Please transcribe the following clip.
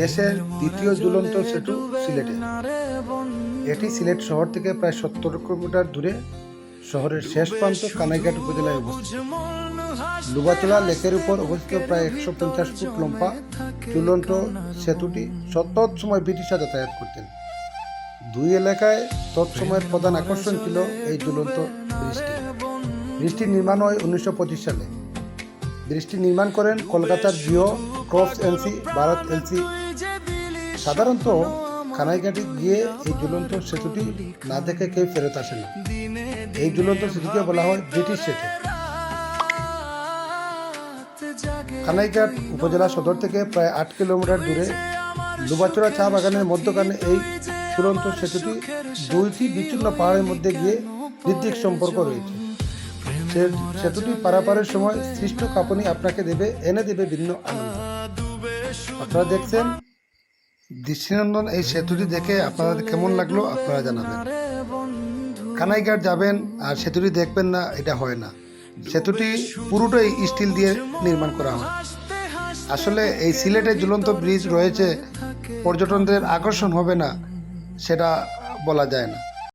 দেশের দ্বিতীয় ঝুলন্ত সেতু সিলেটে। এটি সিলেট শহর থেকে প্রায় 70 কিলোমিটার দূরে শহরের শেষ প্রান্ত কানাইঘাট উপজেলায় অবস্থিত। লুবাচলা লেকের উপর অবস্থিত প্রায় 150 ফুট লম্বা ঝুলন্ত সেতুটি তৎসময় ব্রিটিশরা যাতায়াত করতেন। দুই এলাকায় তৎসময়ের প্রধান আকর্ষণ ছিল এই ঝুলন্ত ব্রিজটি। ব্রিজটি নির্মাণ হয় 1925 সালে। ব্রিজটি নির্মাণ করেন কলকাতার জিও, ক্রফটস এলসি, ভারত এলসি। সাধারণত কানাইঘাটে গিয়ে এই ঝুলন্ত সেতুটি না দেখে কেউ ফেরত আসে না। এই ঝুলন্ত সেতুকে বলা হয় ব্রিটিশ সেতু। কানাইঘাট উপজেলা সদর থেকে প্রায় 8 কিলোমিটার দূরে লুবাচড়া চা বাগানের মধ্যখানে এই ঝুলন্ত সেতুটি দুইটি বিচ্ছিন্ন পাহাড়ের মধ্যে গিয়ে হৃদ্যিক সম্পর্ক রয়েছে। সেতুটি পারাপারের সময় সৃষ্ট কাঁপুনি আপনাকে এনে দেবে ভিন্ন আনন্দ। আপনারা দেখছেন দৃষ্টিনন্দন এই সেতুটি দেখে আপনাদের কেমন লাগলো আপনারা জানাবেন। কানাইঘাট যাবেন আর সেতুটি দেখবেন না, এটা হয় না। সেতুটি পুরোটাই স্টিল দিয়ে নির্মাণ করা হয়। আসলে এই সিলেটে ঝুলন্ত ব্রিজ রয়েছে, পর্যটকদের আকর্ষণ হবে না সেটা বলা যায় না।